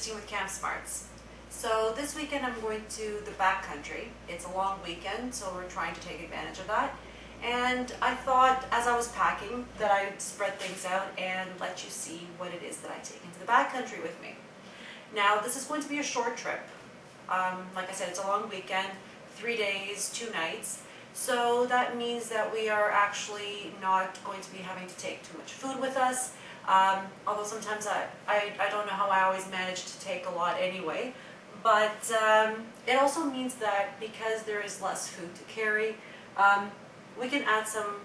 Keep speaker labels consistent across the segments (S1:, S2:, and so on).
S1: Christine with Camp Smarts. So this weekend I'm going to the backcountry. It's a long weekend, so we're trying to take advantage of that. And I thought, as I was packing, that I'd spread things out and let you see what it is that I take into the backcountry with me. Now, this is going to be a short trip. Like I said, it's a long weekend, 3 days, 2 nights. So that means that we are actually not going to be having to take too much food with us. Although sometimes I don't know how I always manage to take a lot anyway. But it also means that because there is less food to carry, we can add some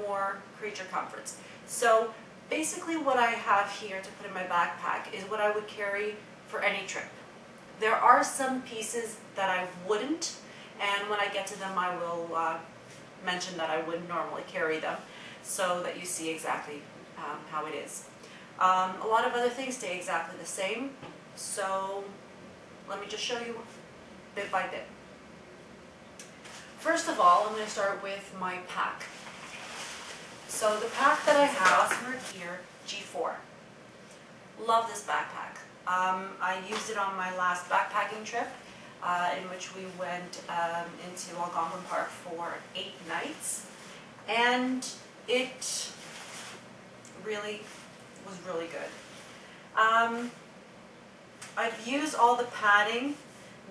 S1: more creature comforts. So basically what I have here to put in my backpack is what I would carry for any trip. There are some pieces that I wouldn't, and when I get to them I will mention that I wouldn't normally carry them so that you see exactly how it is. A lot of other things stay exactly the same, so let me just show you bit by bit. First of all, I'm going to start with my pack. So the pack that I have here, G4. Love this backpack. I used it on my last backpacking trip, in which we went into Algonquin Park for 8 nights, and it really was really good. I've used all the padding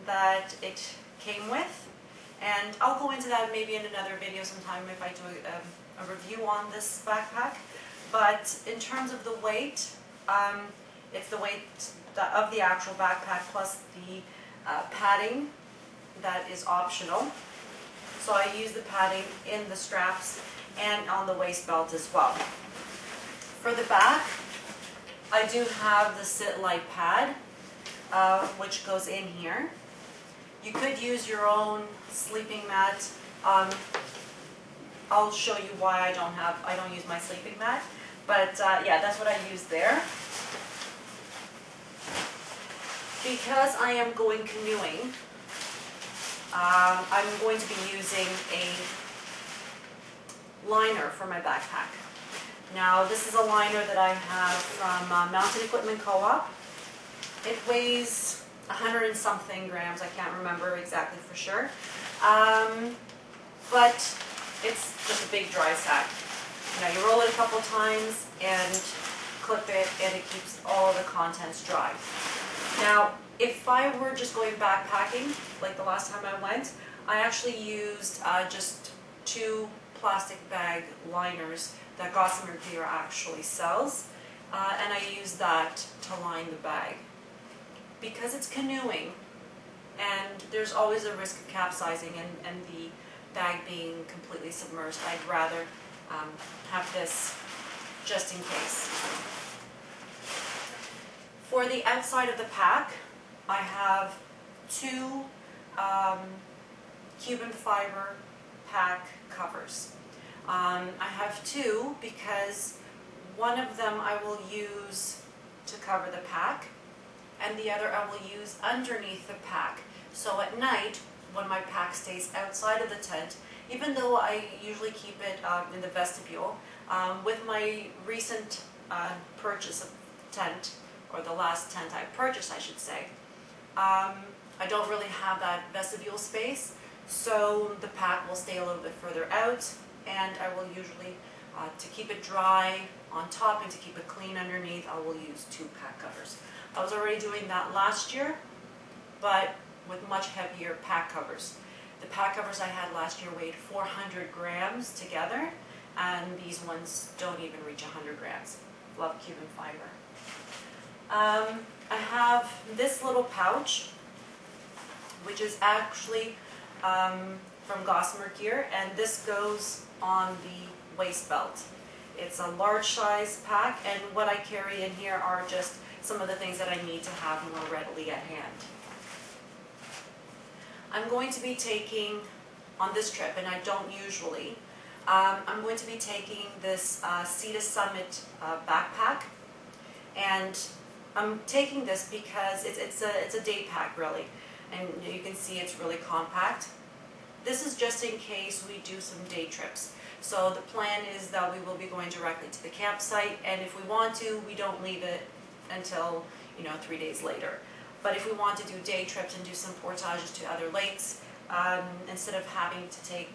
S1: that it came with, and I'll go into that maybe in another video sometime if I do a review on this backpack. But in terms of the weight, it's the weight of the actual backpack plus the padding that is optional. So I use the padding in the straps and on the waist belt as well. For the back, I do have the Sit Light pad, which goes in here. You could use your own sleeping mat. I'll show you why I don't use my sleeping mat, but yeah, that's what I use there. Because I am going canoeing, I'm going to be using a liner for my backpack. Now, this is a liner that I have from Mountain Equipment Co-op. It weighs 100 and something grams, I can't remember exactly for sure. But it's just a big dry sack. You know, you roll it a couple times and clip it, and it keeps all of the contents dry. Now, if I were just going backpacking, like the last time I went, I actually used just 2 plastic bag liners that Gossamer Gear actually sells, and I used that to line the bag. Because it's canoeing, and there's always a risk of capsizing and the bag being completely submerged, I'd rather have this just in case. For the outside of the pack, I have 2 Cuben fiber pack covers. I have 2 because one of them I will use to cover the pack, and the other I will use underneath the pack. So at night, when my pack stays outside of the tent, even though I usually keep it in the vestibule, with my recent purchase of tent, or the last tent I purchased, I should say, I don't really have that vestibule space, so the pack will stay a little bit further out, and I will usually, to keep it dry on top and to keep it clean underneath, I will use 2 pack covers. I was already doing that last year, but with much heavier pack covers. The pack covers I had last year weighed 400 grams together, and these ones don't even reach 100 grams. Love Cuben fiber. I have this little pouch, which is actually from Gossamer Gear, and this goes on the waist belt. It's a large size pack, and what I carry in here are just some of the things that I need to have more readily at hand. I'm going to be taking, on this trip, and I don't usually, I'm going to be taking this Sea to Summit backpack, and I'm taking this because it's a day pack really, and you can see it's really compact. This is just in case we do some day trips. So the plan is that we will be going directly to the campsite, and if we want to, we don't leave it until 3 days later. But if we want to do day trips and do some portages to other lakes, instead of having to take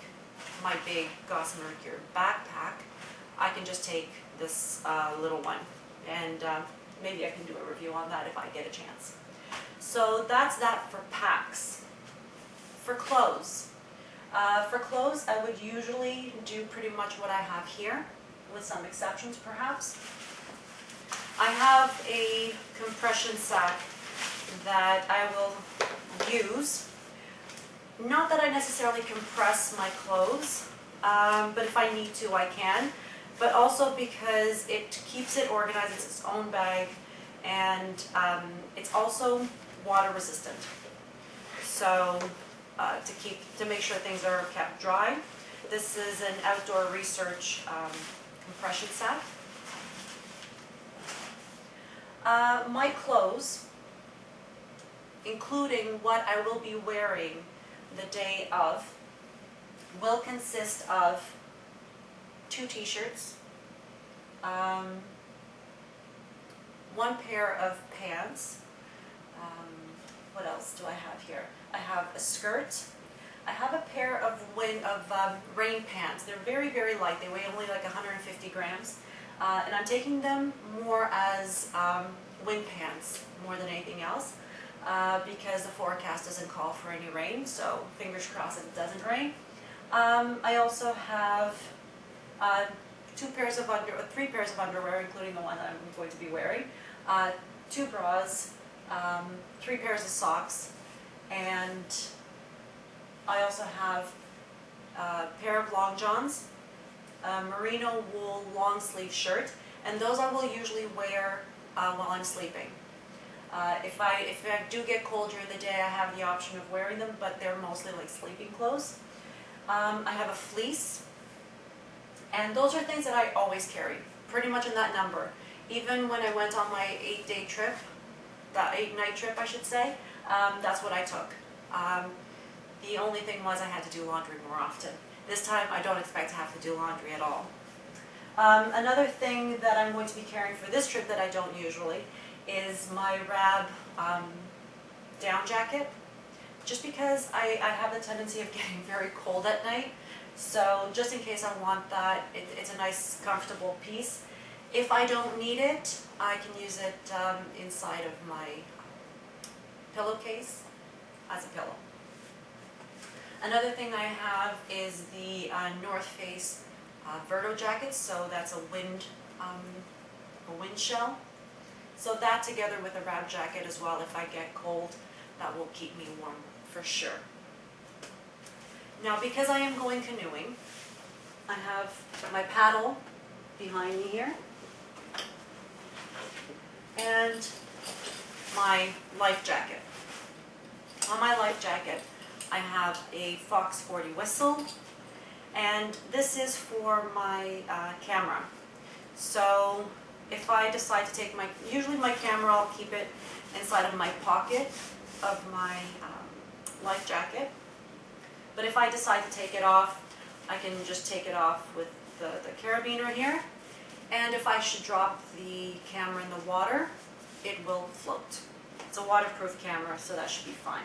S1: my big Gossamer Gear backpack, I can just take this little one, and maybe I can do a review on that if I get a chance. So that's that for packs. For clothes. I would usually do pretty much what I have here, with some exceptions perhaps. I have a compression sack that I will use. Not that I necessarily compress my clothes, but if I need to, I can. But also because it keeps it organized, it's its own bag, and it's also water resistant. So to make sure things are kept dry. This is an Outdoor Research compression sack. My clothes, including what I will be wearing the day of, will consist of 2 t-shirts, 1 pair of pants. What else do I have here? I have a skirt. I have a pair of rain pants. They're very, very light. They weigh only like 150 grams. And I'm taking them more as wind pants more than anything else, because the forecast doesn't call for any rain, so fingers crossed that it doesn't rain. I also have 3 pairs of underwear, including the one that I'm going to be wearing, 2 bras, 3 pairs of socks, and I also have a pair of long johns, a merino wool long sleeve shirt, and those I will usually wear while I'm sleeping. If I do get cold during the day, I have the option of wearing them, but they're mostly like sleeping clothes. I have a fleece, and those are things that I always carry, pretty much in that number. Even when I went on my 8-day trip, that 8-night trip I should say, that's what I took. The only thing was I had to do laundry more often. This time I don't expect to have to do laundry at all. Another thing that I'm going to be carrying for this trip that I don't usually is my Rab down jacket, just because I have the tendency of getting very cold at night. So just in case I want that, it's a nice comfortable piece. If I don't need it, I can use it inside of my pillowcase as a pillow. Another thing I have is the North Face Verto jacket, so that's a wind shell. So that together with a Rab jacket as well, if I get cold, that will keep me warm for sure. Now, because I am going canoeing, I have my paddle behind me here, and my life jacket. On my life jacket, I have a Fox 40 whistle, and this is for my camera. So if I decide to take usually my camera, I'll keep it inside of my pocket of my life jacket. But if I decide to take it off, I can just take it off with the carabiner here. And if I should drop the camera in the water, it will float. It's a waterproof camera, so that should be fine.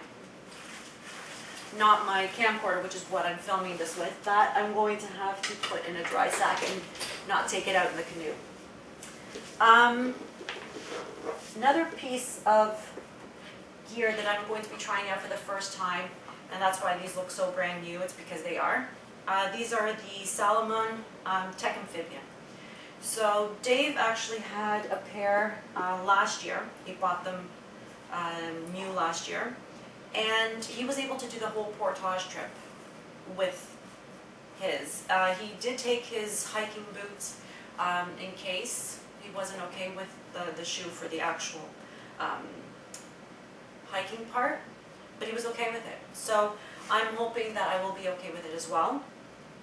S1: Not my camcorder, which is what I'm filming this with. That I'm going to have to put in a dry sack and not take it out in the canoe. Another piece of gear that I'm going to be trying out for the first time, and that's why these look so brand new, it's because they are. These are the Salomon Tech Amphibian. So Dave actually had a pair last year. He bought them new last year. And he was able to do the whole portage trip with his. He did take his hiking boots in case he wasn't okay with the shoe for the actual hiking part, but he was okay with it. So I'm hoping that I will be okay with it as well,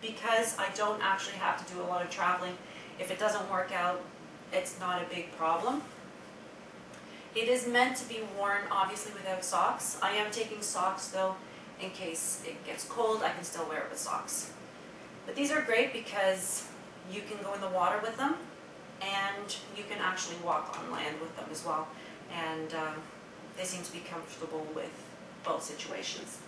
S1: because I don't actually have to do a lot of traveling. If it doesn't work out, it's not a big problem. It is meant to be worn, obviously, without socks. I am taking socks, though, in case it gets cold. I can still wear it with socks. But these are great because you can go in the water with them, and you can actually walk on land with them as well. And they seem to be comfortable with both situations.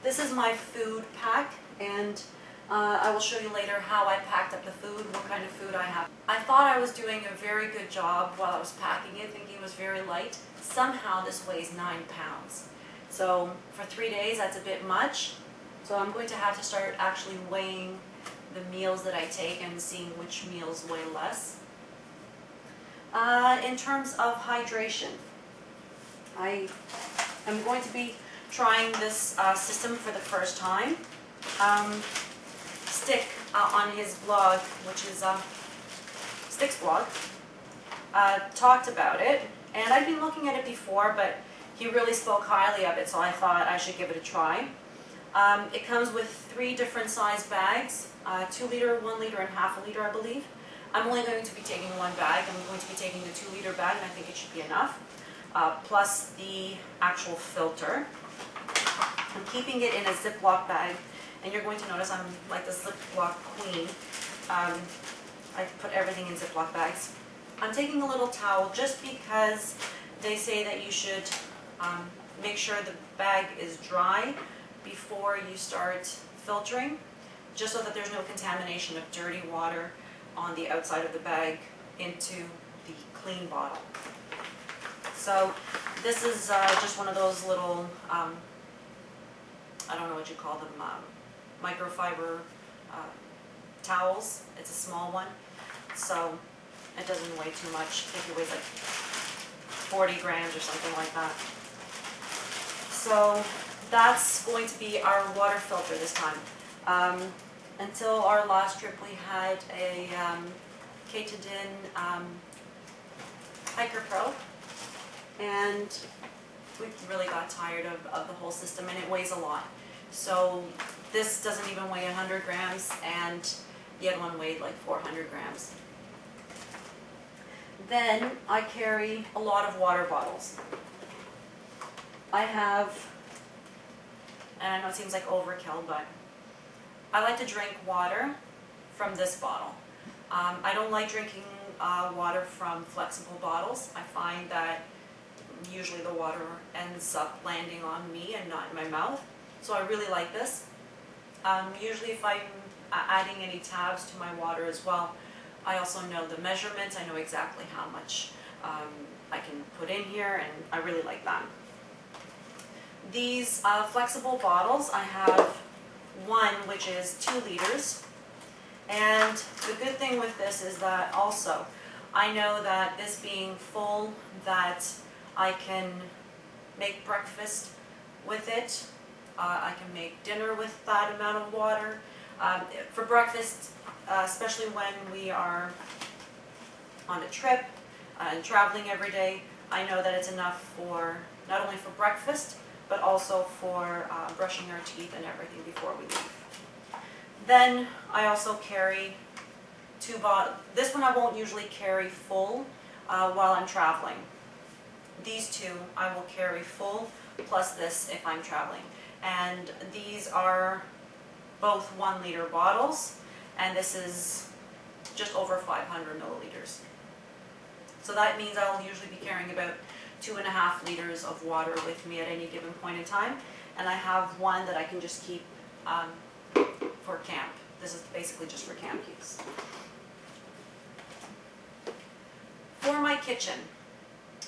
S1: This is my food pack, and I will show you later how I packed up the food, what kind of food I have. I thought I was doing a very good job while I was packing it, thinking it was very light. Somehow this weighs 9 pounds. So for 3 days, that's a bit much. So I'm going to have to start actually weighing the meals that I take and seeing which meals weigh less. In terms of hydration, I am going to be trying this system for the first time. Stick on his blog, which is Stick's blog, talked about it, and I'd been looking at it before, but he really spoke highly of it, so I thought I should give it a try. It comes with 3 different size bags, 2 liter, 1 liter, and half a liter, I believe. I'm only going to be taking 1 bag. I'm going to be taking the 2 liter bag, and I think it should be enough, plus the actual filter. I'm keeping it in a Ziploc bag, and you're going to notice I'm like the Ziploc queen. I put everything in Ziploc bags. I'm taking a little towel just because they say that you should make sure the bag is dry before you start filtering, just so that there's no contamination of dirty water on the outside of the bag into the clean bottle. So this is just one of those little, I don't know what you call them, microfiber towels. It's a small one, so it doesn't weigh too much. I think it weighs like 40 grams or something like that. So that's going to be our water filter this time. Until our last trip, we had a Katadyn Hiker Pro, and we really got tired of the whole system, and it weighs a lot. So this doesn't even weigh 100 grams, and the other one weighed like 400 grams. Then I carry a lot of water bottles. I have, and I know it seems like overkill, but I like to drink water from this bottle. I don't like drinking water from flexible bottles. I find that usually the water ends up landing on me and not in my mouth. So I really like this. Usually if I'm adding any tabs to my water as well, I also know the measurements. I know exactly how much I can put in here, and I really like that. These flexible bottles, I have one which is 2 liters, and the good thing with this is that also I know that this being full, that I can make breakfast with it. I can make dinner with that amount of water. For breakfast, especially when we are on a trip and traveling every day, I know that it's enough for not only for breakfast, but also for brushing our teeth and everything before we leave. Then I also carry 2 bottles. This one I won't usually carry full while I'm traveling. These 2 I will carry full, plus this if I'm traveling. And these are both 1 liter bottles, and this is just over 500 milliliters. So that means I'll usually be carrying about 2.5 liters of water with me at any given point in time, and I have one that I can just keep for camp. This is basically just for camp use. For my kitchen,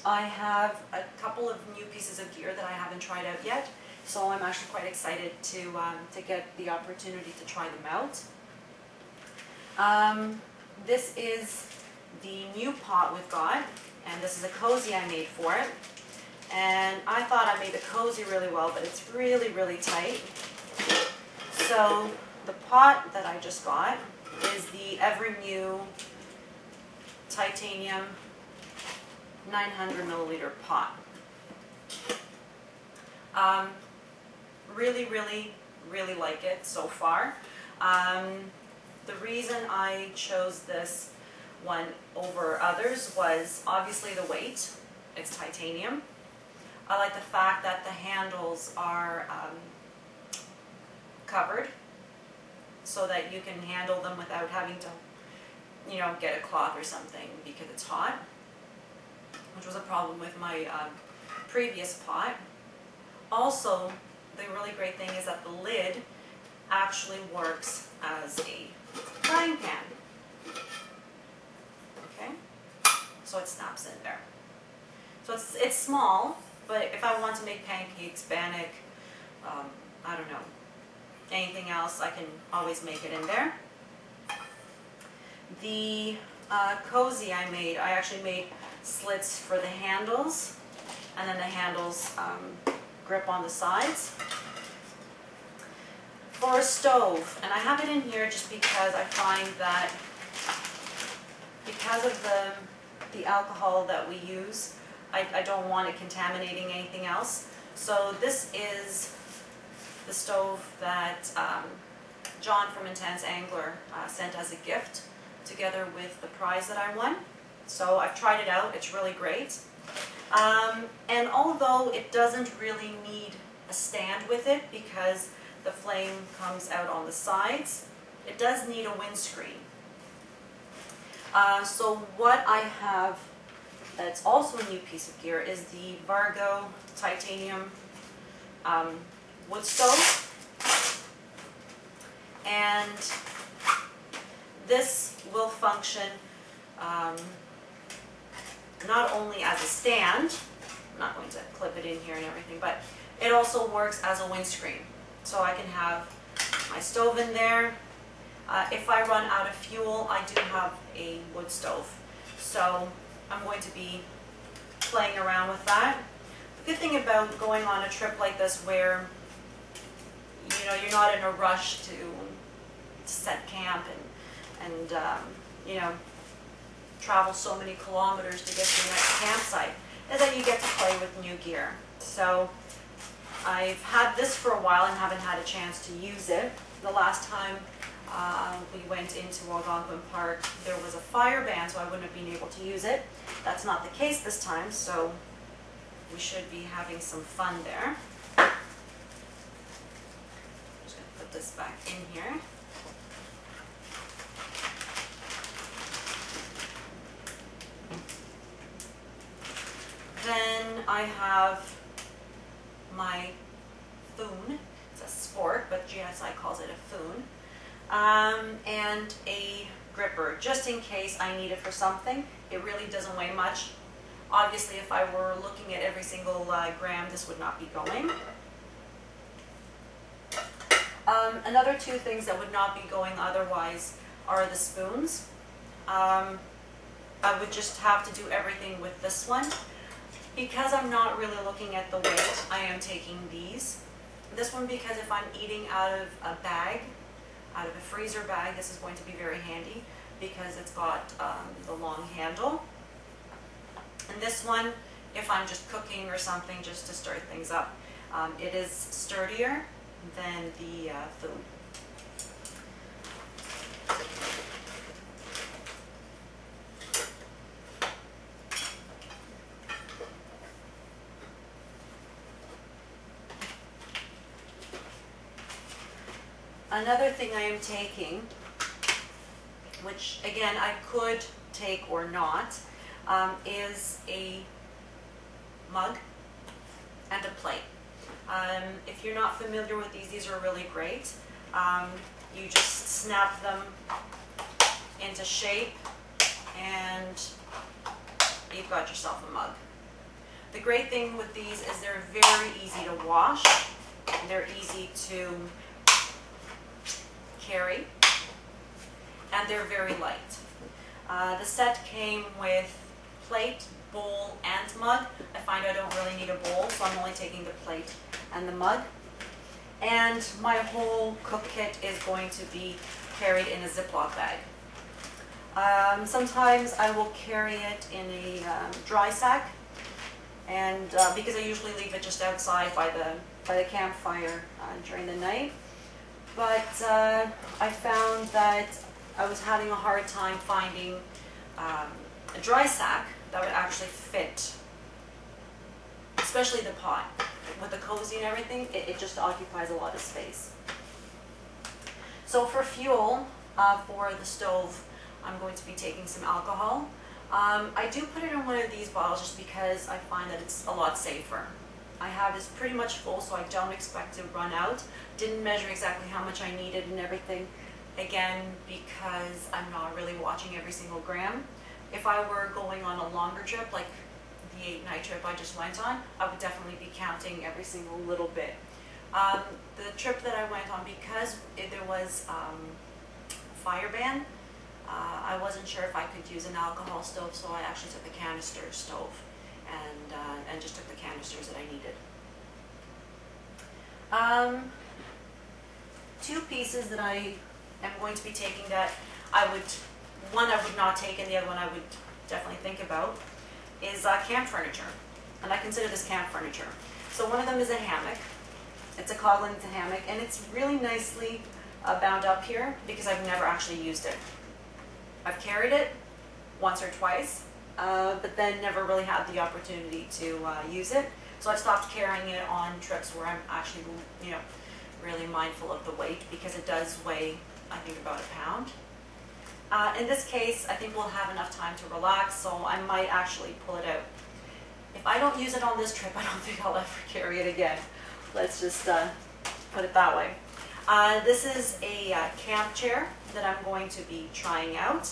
S1: I have a couple of new pieces of gear that I haven't tried out yet, so I'm actually quite excited to get the opportunity to try them out. This is the new pot we've got, and this is a cozy I made for it. And I thought I made the cozy really well, but it's really, really tight. So the pot that I just got is the Evernew titanium 900 milliliter pot. Really, really, really like it so far. The reason I chose this one over others was obviously the weight. It's titanium. I like the fact that the handles are covered so that you can handle them without having to, you know, get a cloth or something because it's hot. which was a problem with my previous pot. Also, the really great thing is that the lid actually works as a frying pan. Okay, so it snaps in there. So it's small, but if I want to make pancakes, bannock, I don't know, anything else, I can always make it in there. The cozy I actually made slits for the handles, and then the handles grip on the sides. For a stove, and I have it in here just because I find that because of the alcohol that we use, I don't want it contaminating anything else. So this is the stove that John from Intense Angler sent as a gift, together with the prize that I won. So I've tried it out, it's really great. And although it doesn't really need a stand with it because the flame comes out on the sides, it does need a windscreen. So what I have that's also a new piece of gear is the Vargo titanium wood stove. And this will function not only as a stand, I'm not going to clip it in here and everything, but it also works as a windscreen. So I can have my stove in there. If I run out of fuel, I do have a wood stove. So I'm going to be playing around with that. The good thing about going on a trip like this where you're not in a rush to set camp and travel so many kilometers to get to the next campsite, is that you get to play with new gear. So I've had this for a while and haven't had a chance to use it. The last time we went into Algonquin Park, there was a fire ban, so I wouldn't have been able to use it. That's not the case this time, so we should be having some fun there. I'm just going to put this back in here. Then I have my foon. It's a spork, but GSI calls it a foon. And a gripper, just in case I need it for something. It really doesn't weigh much. Obviously, if I were looking at every single gram, this would not be going. Another two things that would not be going otherwise are the spoons. I would just have to do everything with this one. Because I'm not really looking at the weight, I am taking these. This one, because if I'm eating out of a bag, out of a freezer bag, this is going to be very handy because it's got the long handle. And this one, if I'm just cooking or something just to stir things up, it is sturdier than the food. Another thing I am taking, which again I could take or not, is a mug and a plate. If you're not familiar with these are really great. You just snap them into shape and you've got yourself a mug. The great thing with these is they're very easy to wash, they're easy to carry, and they're very light. The set came with plate, bowl, and mug. I find I don't really need a bowl, so I'm only taking the plate and the mug. And my whole cook kit is going to be carried in a Ziploc bag. Sometimes I will carry it in a dry sack, and because I usually leave it just outside by the campfire during the night. But I found that I was having a hard time finding a dry sack that would actually fit, especially the pot. With the cozy and everything, it just occupies a lot of space. So for fuel, for the stove, I'm going to be taking some alcohol. I do put it in one of these bottles just because I find that it's a lot safer. I have this pretty much full, so I don't expect to run out. Didn't measure exactly how much I needed and everything, again, because I'm not really watching every single gram. If I were going on a longer trip, like the 8-night trip I just went on, I would definitely be counting every single little bit. The trip that I went on, because there was fire ban, I wasn't sure if I could use an alcohol stove, so I actually took a canister stove and just took the canisters that I needed. Two pieces that I am going to be taking that one I would not take and the other one I would definitely think about is camp furniture, and I consider this camp furniture. So one of them is a hammock. It's a Coghlan hammock, and it's really nicely bound up here because I've never actually used it. I've carried it once or twice, but then never really had the opportunity to use it. So I've stopped carrying it on trips where I'm actually, really mindful of the weight, because it does weigh, I think, about a pound. In this case, I think we'll have enough time to relax, so I might actually pull it out. If I don't use it on this trip, I don't think I'll ever carry it again. Let's just put it that way. This is a camp chair that I'm going to be trying out.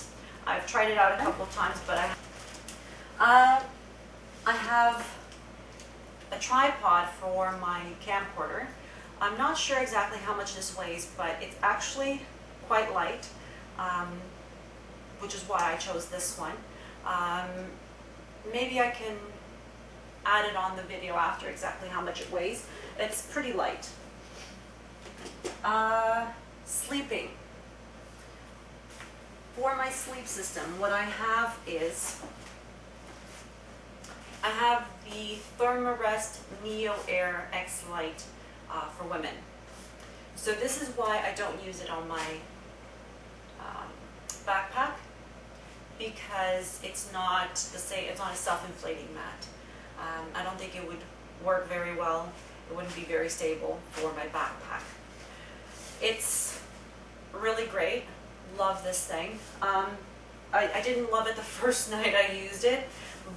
S1: I've tried it out a couple of times, but I have a tripod for my camcorder. I'm not sure exactly how much this weighs, but it's actually quite light, which is why I chose this one. Maybe I can add it on the video after exactly how much it weighs. It's pretty light. Sleeping. For my sleep system, what I have is, I have the Thermarest Neo Air X Lite for women. So this is why I don't use it on my backpack, because it's not it's not a self-inflating mat. I don't think it would work very well. It wouldn't be very stable for my backpack. It's really great. Love this thing. I didn't love it the first night I used it,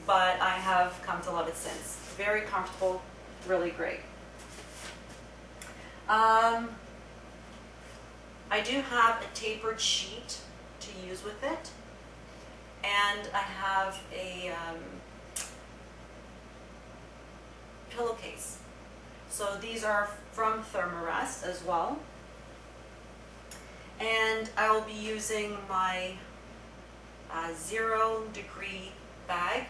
S1: but I have come to love it since. Very comfortable, really great. I do have a tapered sheet to use with it, and I have a pillowcase. So these are from Thermarest as well. And I will be using my 0 degree bag.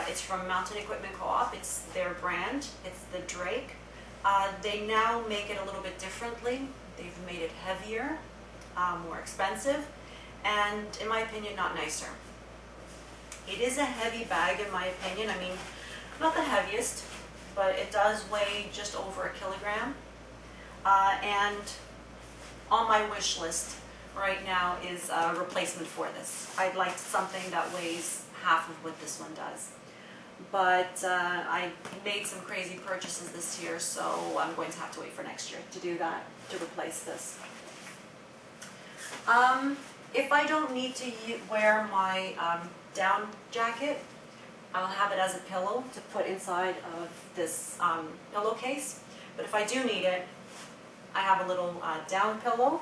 S1: It's from Mountain Equipment Co-op. It's their brand. It's the Drake. They now make it a little bit differently. They've made it heavier, more expensive, and in my opinion, not nicer. It is a heavy bag in my opinion. I mean, not the heaviest, but it does weigh just over 1 kilogram. And on my wish list right now is a replacement for this. I'd like something that weighs half of what this one does. But I made some crazy purchases this year, so I'm going to have to wait for next year to do that, to replace this. If I don't need to wear my down jacket, I'll have it as a pillow to put inside of this pillowcase. But if I do need it, I have a little down pillow.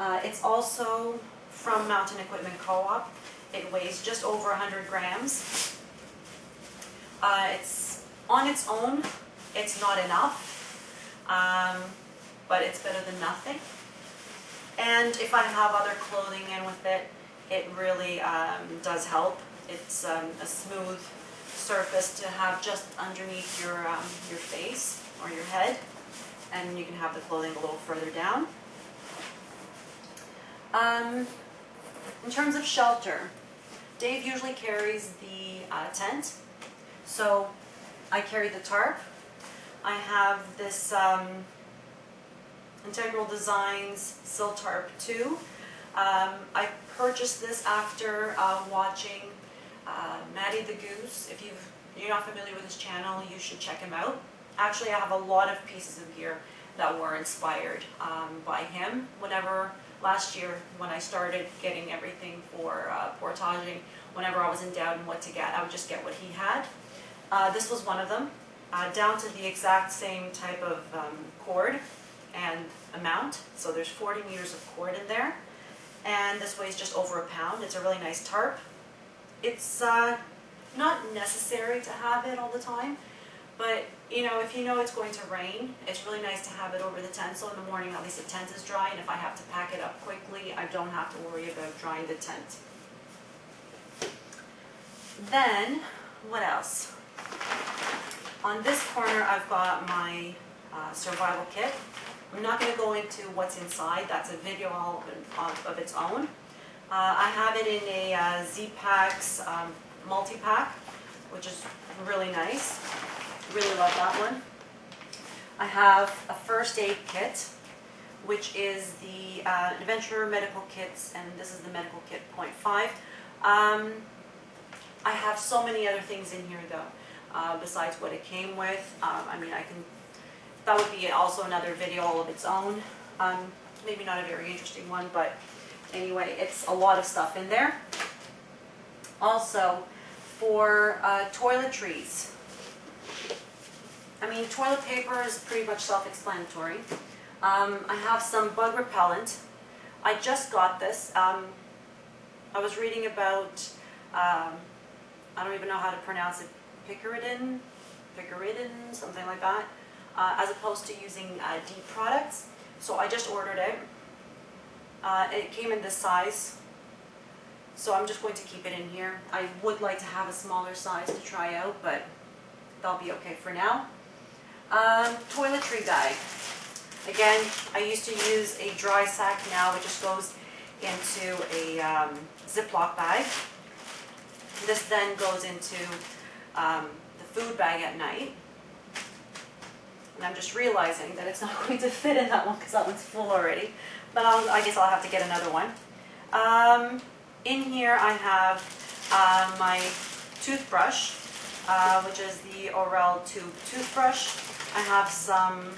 S1: It's also from Mountain Equipment Co-op. It weighs just over 100 grams. It's on its own, it's not enough, but it's better than nothing. And if I have other clothing in with it, it really does help. It's a smooth surface to have just underneath your face or your head, and you can have the clothing a little further down. In terms of shelter, Dave usually carries the tent, so I carry the tarp. I have this Integral Designs Sill Tarp 2. I purchased this after watching Matty the Goose. If you're not familiar with his channel, you should check him out. Actually, I have a lot of pieces of gear that were inspired by him. Last year when I started getting everything for portaging, whenever I was in doubt on what to get, I would just get what he had. This was one of them, down to the exact same type of cord and amount. So there's 40 meters of cord in there, and this weighs just over a pound. It's a really nice tarp. It's not necessary to have it all the time, but you know, if you know it's going to rain, it's really nice to have it over the tent, so in the morning at least the tent is dry, and if I have to pack it up quickly, I don't have to worry about drying the tent. Then, what else? On this corner I've got my survival kit. I'm not going to go into what's inside, that's a video all of its own. I have it in a Z-Packs multi-pack, which is really nice. Really love that one. I have a first aid kit, which is the Adventure Medical Kits, and this is the Medical Kit 0.5. I have so many other things in here though, besides what it came with. I mean, that would be also another video all of its own. Maybe not a very interesting one, but anyway, it's a lot of stuff in there. Also, for toiletries. I mean, toilet paper is pretty much self-explanatory. I have some bug repellent. I just got this. I was reading about, I don't even know how to pronounce it, picaridin, something like that, as opposed to using DEET products. So I just ordered it. It came in this size, so I'm just going to keep it in here. I would like to have a smaller size to try out, but that'll be okay for now. Toiletry bag. Again, I used to use a dry sack. Now it just goes into a Ziploc bag. This then goes into the food bag at night. And I'm just realizing that it's not going to fit in that one because that one's full already. But I guess I'll have to get another one. In here I have my toothbrush, which is the Orel tube toothbrush. I have some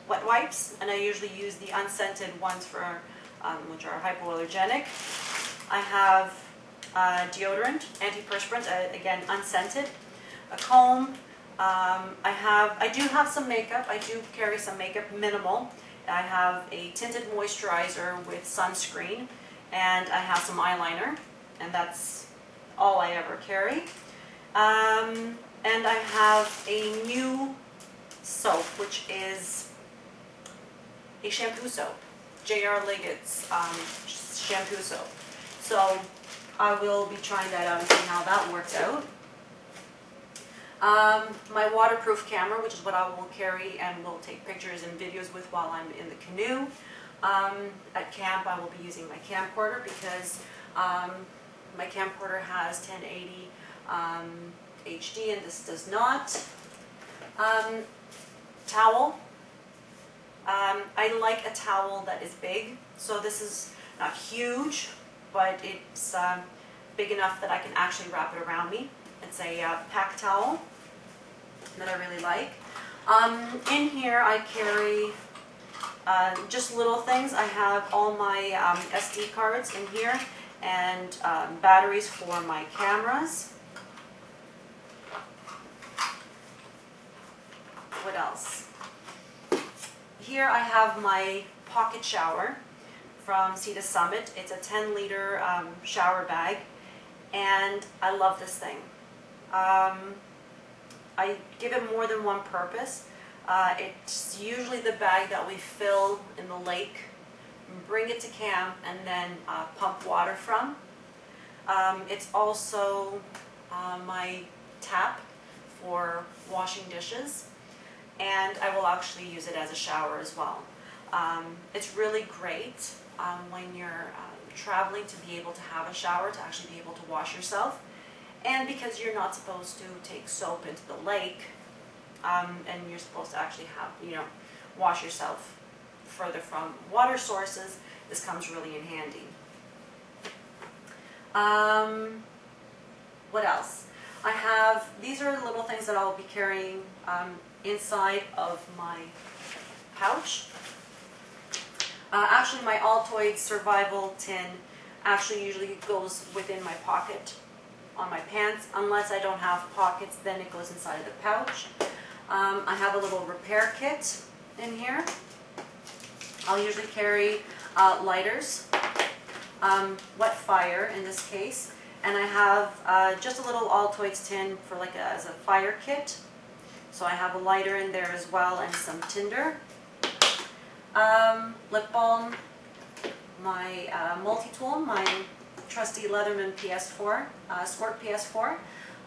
S1: wet wipes, and I usually use the unscented ones for which are hypoallergenic. I have deodorant, antiperspirant, again unscented, a comb. I do have some makeup. I do carry some makeup, minimal. I have a tinted moisturizer with sunscreen, and I have some eyeliner, and that's all I ever carry. And I have a new soap, which is a shampoo soap, J.R. Liggett's shampoo soap. So I will be trying that out and see how that works out. My waterproof camera, which is what I will carry and will take pictures and videos with while I'm in the canoe. At camp I will be using my camcorder because my camcorder has 1080 HD and this does not. Towel. I like a towel that is big, so this is not huge, but it's big enough that I can actually wrap it around me. It's a pack towel that I really like. In here I carry just little things. I have all my SD cards in here and batteries for my cameras. What else? Here I have my pocket shower from Sea to Summit. It's a 10-liter shower bag, and I love this thing. I give it more than one purpose. It's usually the bag that we fill in the lake, bring it to camp, and then pump water from. It's also my tap for washing dishes, and I will actually use it as a shower as well. It's really great when you're traveling to be able to have a shower, to actually be able to wash yourself. And because you're not supposed to take soap into the lake, and you're supposed to actually have, wash yourself further from water sources, this comes really in handy. What else? I have, these are the little things that I'll be carrying inside of my pouch. Actually, my Altoids survival tin actually usually goes within my pocket on my pants. Unless I don't have pockets, then it goes inside of the pouch. I have a little repair kit in here. I'll usually carry lighters, wet fire in this case, and I have just a little Altoids tin for like as a fire kit. So I have a lighter in there as well and some tinder. Lip balm, my multi-tool, my trusty Leatherman PS4, Squirt PS4,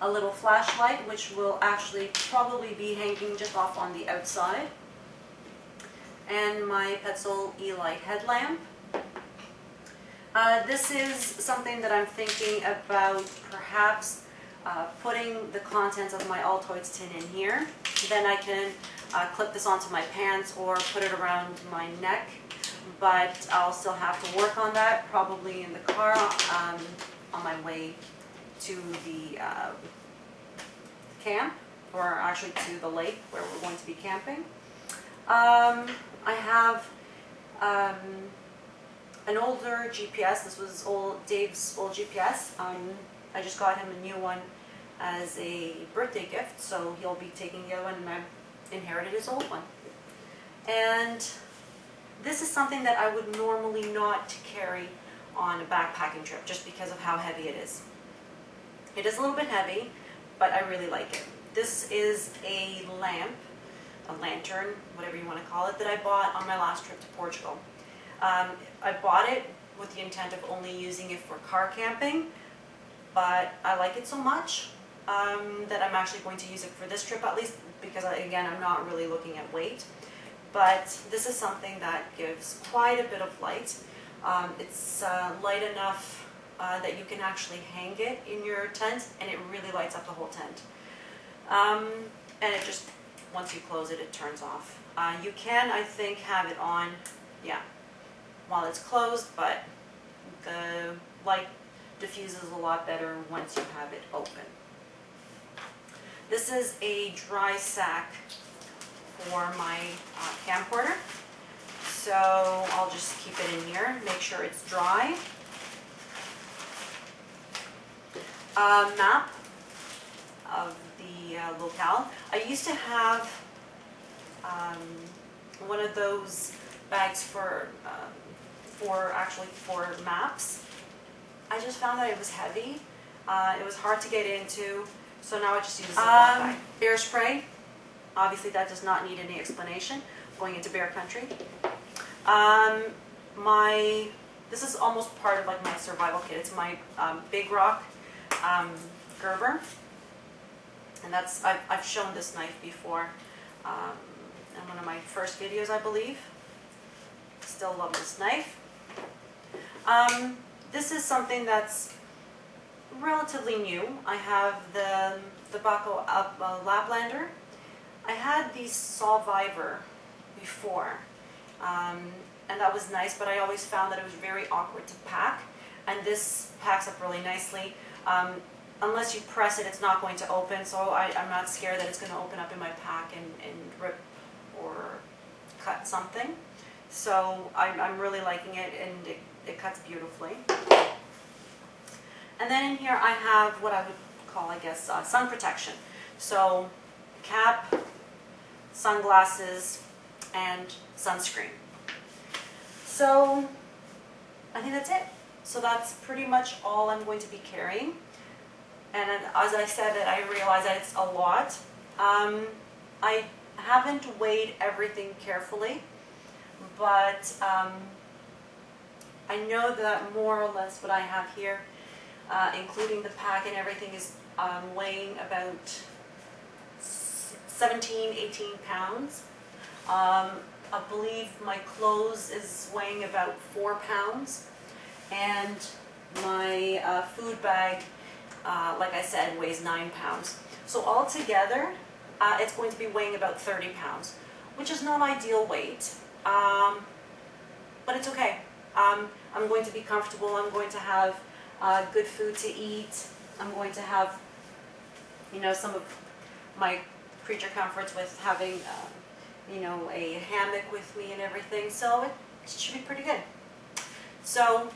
S1: a little flashlight which will actually probably be hanging just off on the outside, and my Petzl E-Light headlamp. This is something that I'm thinking about perhaps putting the contents of my Altoids tin in here. Then I can clip this onto my pants or put it around my neck, but I'll still have to work on that, probably in the car on my way to the camp, or actually to the lake where we're going to be camping. I have an older GPS. This was Dave's old GPS. I just got him a new one as a birthday gift, so he'll be taking the other one, and I inherited his old one. And this is something that I would normally not carry on a backpacking trip just because of how heavy it is. It is a little bit heavy, but I really like it. This is a lamp, a lantern, whatever you want to call it, that I bought on my last trip to Portugal. I bought it with the intent of only using it for car camping, but I like it so much that I'm actually going to use it for this trip, at least because, again, I'm not really looking at weight. But this is something that gives quite a bit of light. It's light enough that you can actually hang it in your tent, and it really lights up the whole tent. And it just, once you close it, it turns off. You can, I think, have it on, yeah, while it's closed, but the light diffuses a lot better once you have it open. This is a dry sack for my camcorder. So I'll just keep it in here, make sure it's dry. Map of the locale. I used to have one of those bags for maps. I just found that it was heavy. It was hard to get into, so now I just use a Ziploc bag. Bear spray. Obviously that does not need any explanation. Going into bear country. This is almost part of like my survival kit. It's my Big Rock Gerber, and that's I've shown this knife before in one of my first videos, I believe. Still love this knife. This is something that's relatively new. I have the Bahco Laplander. I had the Solviver before, and that was nice, but I always found that it was very awkward to pack, and this packs up really nicely. Unless you press it, it's not going to open, so I'm not scared that it's going to open up in my pack and rip or cut something. So I'm really liking it, and it cuts beautifully. And then in here I have what I would call, I guess, sun protection. So cap, sunglasses, and sunscreen. So I think that's it. So that's pretty much all I'm going to be carrying. And as I said, that I realize that it's a lot. I haven't weighed everything carefully, but I know that more or less what I have here, including the pack and everything, is weighing about 17, 18 pounds. I believe my clothes is weighing about 4 pounds, and my food bag, like I said, weighs 9 pounds. So altogether, it's going to be weighing about 30 pounds, which is not ideal weight, but it's okay. I'm going to be comfortable. I'm going to have good food to eat. I'm going to have, you know, some of my creature comforts with having, you know, a hammock with me and everything. So it should be pretty good. So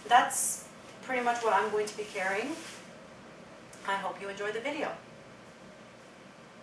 S1: that's pretty much what I'm going to be carrying. I hope you enjoy the video.